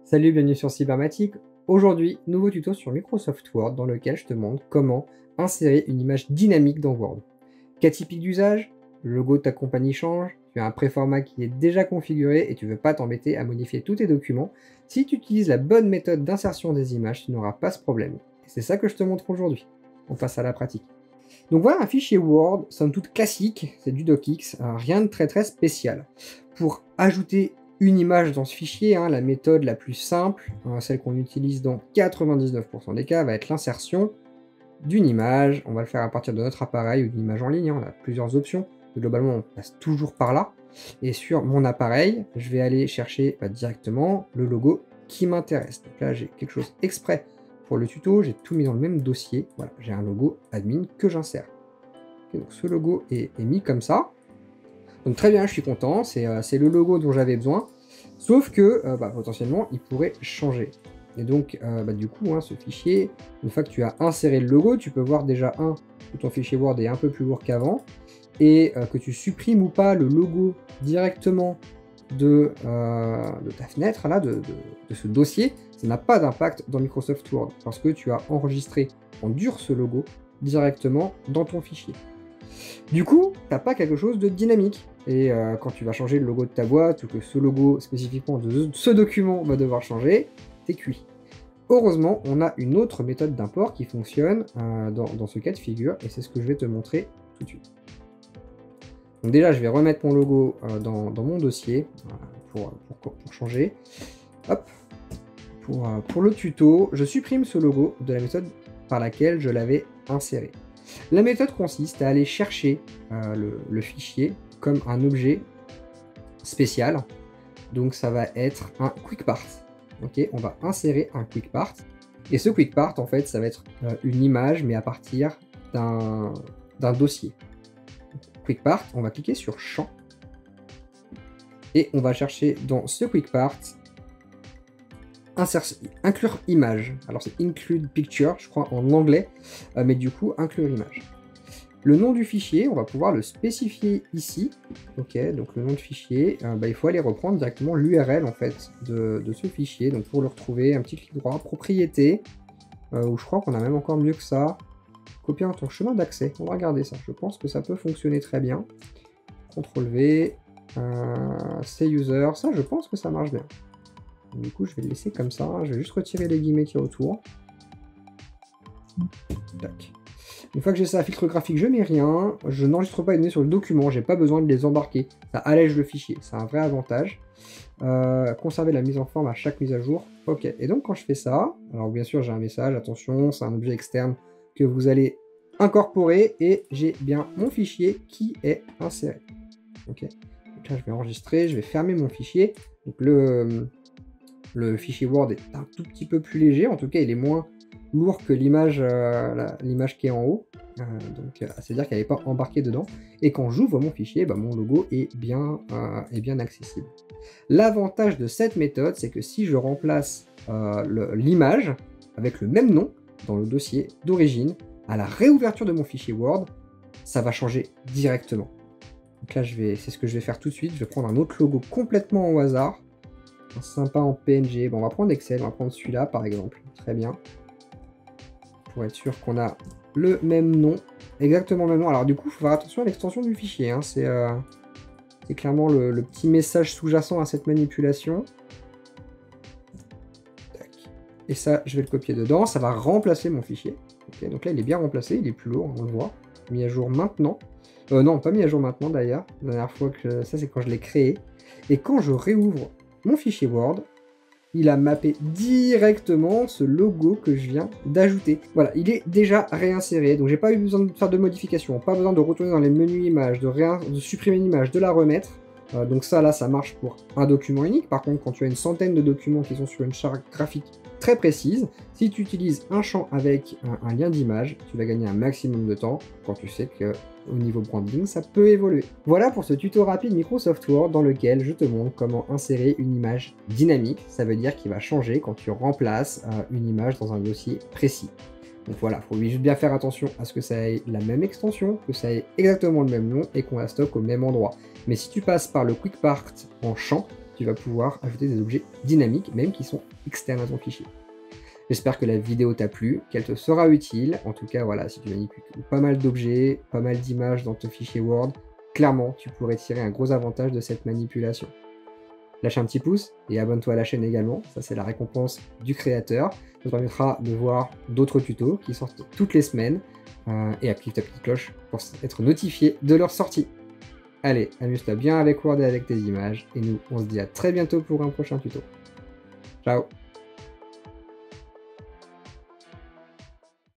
Salut, bienvenue sur Cybermatic. Aujourd'hui, nouveau tuto sur Microsoft Word dans lequel je te montre comment insérer une image dynamique dans Word. Cas typique d'usage, le logo de ta compagnie change, tu as un préformat qui est déjà configuré et tu ne veux pas t'embêter à modifier tous tes documents. Si tu utilises la bonne méthode d'insertion des images, tu n'auras pas ce problème. Et c'est ça que je te montre aujourd'hui. On passe à la pratique. Donc voilà un fichier Word, somme toute classique, c'est du docx, rien de très spécial. Pour ajouter une image dans ce fichier, la méthode la plus simple, celle qu'on utilise dans 99% des cas, va être l'insertion d'une image. On va le faire à partir de notre appareil ou d'une image en ligne, on a plusieurs options. Globalement, on passe toujours par là. Et sur mon appareil, je vais aller chercher directement le logo qui m'intéresse. Donc là, j'ai quelque chose exprès pour le tuto, j'ai tout mis dans le même dossier. Voilà, j'ai un logo admin que j'insère. Okay, donc ce logo est mis comme ça. Donc très bien, je suis content, c'est le logo dont j'avais besoin, sauf que potentiellement il pourrait changer. Et donc du coup, ce fichier, une fois que tu as inséré le logo, tu peux voir déjà que ton fichier Word est un peu plus lourd qu'avant, et que tu supprimes ou pas le logo directement de ta fenêtre, là, de ce dossier, ça n'a pas d'impact dans Microsoft Word, parce que tu as enregistré en dur ce logo directement dans ton fichier. Du coup, tu n'as pas quelque chose de dynamique. Et quand tu vas changer le logo de ta boîte, ou que ce logo spécifiquement de ce document va devoir changer, t'es cuit. Heureusement, on a une autre méthode d'import qui fonctionne dans ce cas de figure, et c'est ce que je vais te montrer tout de suite. Donc déjà, je vais remettre mon logo dans mon dossier pour changer. Hop. Pour le tuto, je supprime ce logo de la méthode par laquelle je l'avais inséré. La méthode consiste à aller chercher le fichier comme un objet spécial. Donc ça va être un quick part. Okay, on va insérer un quick part. Et ce quick part, en fait, ça va être une image, mais à partir d'un dossier. Quick part, on va cliquer sur champ. Et on va chercher dans ce quick part inclure image. Alors c'est include picture, je crois en anglais, mais du coup inclure image. Le nom du fichier, on va pouvoir le spécifier ici. Ok, donc le nom de fichier, il faut aller reprendre directement l'URL en fait de ce fichier. Donc pour le retrouver, un petit clic droit, propriété, ou je crois qu'on a même encore mieux que ça. Copier dans ton chemin d'accès. On va regarder ça. Je pense que ça peut fonctionner très bien. CTRL V, say user, ça je pense que ça marche bien. Du coup, je vais le laisser comme ça. Je vais juste retirer les guillemets qu'il y a autour. Tac. Une fois que j'ai ça, filtre graphique, je mets rien. Je n'enregistre pas les données sur le document. J'ai pas besoin de les embarquer. Ça allège le fichier. C'est un vrai avantage. Conserver la mise en forme à chaque mise à jour. Ok. Et donc, quand je fais ça, alors bien sûr, j'ai un message. Attention, c'est un objet externe que vous allez incorporer. Et j'ai bien mon fichier qui est inséré. Ok. Donc là, je vais enregistrer. Je vais fermer mon fichier. Donc, le fichier Word est un tout petit peu plus léger, en tout cas il est moins lourd que l'image qui est en haut, donc c'est-à-dire qu'elle n'est pas embarquée dedans, et quand j'ouvre mon fichier, mon logo est bien accessible. L'avantage de cette méthode, c'est que si je remplace l'image avec le même nom dans le dossier d'origine, à la réouverture de mon fichier Word, ça va changer directement. Donc là, c'est ce que je vais faire tout de suite, je vais prendre un autre logo complètement au hasard, sympa en PNG. Bon, on va prendre Excel, on va prendre celui-là par exemple. Très bien. Pour être sûr qu'on a le même nom, exactement le même nom. Alors du coup, il faut faire attention à l'extension du fichier. C'est clairement le petit message sous-jacent à cette manipulation. Tac. Et ça, je vais le copier dedans. Ça va remplacer mon fichier. Okay, donc là, il est bien remplacé, il est plus lourd, on le voit. Mis à jour maintenant. Non, pas mis à jour maintenant d'ailleurs. La dernière fois que ça, c'est quand je l'ai créé. Et quand je réouvre mon fichier Word, il a mappé directement ce logo que je viens d'ajouter. Voilà, il est déjà réinséré, donc j'ai pas eu besoin de faire de modification, pas besoin de retourner dans les menus images, de supprimer une image, de la remettre. Donc ça, là, ça marche pour un document unique. Par contre, quand tu as une centaine de documents qui sont sur une charte graphique très précise, si tu utilises un champ avec un lien d'image, tu vas gagner un maximum de temps quand tu sais que au niveau branding, ça peut évoluer. Voilà pour ce tuto rapide Microsoft Word dans lequel je te montre comment insérer une image dynamique. Ça veut dire qu'il va changer quand tu remplaces une image dans un dossier précis. Donc voilà, il faut juste bien faire attention à ce que ça ait la même extension, que ça ait exactement le même nom et qu'on la stocke au même endroit. Mais si tu passes par le Quick Part en champ, tu vas pouvoir ajouter des objets dynamiques, même qui sont externes à ton fichier. J'espère que la vidéo t'a plu, qu'elle te sera utile. En tout cas, voilà, si tu manipules pas mal d'objets, pas mal d'images dans ton fichier Word, clairement, tu pourrais tirer un gros avantage de cette manipulation. Lâche un petit pouce et abonne-toi à la chaîne également, ça c'est la récompense du créateur. Ça te permettra de voir d'autres tutos qui sortent toutes les semaines et active ta petite cloche pour être notifié de leur sortie. Allez, amuse-toi bien avec Word et avec tes images et nous on se dit à très bientôt pour un prochain tuto. Ciao!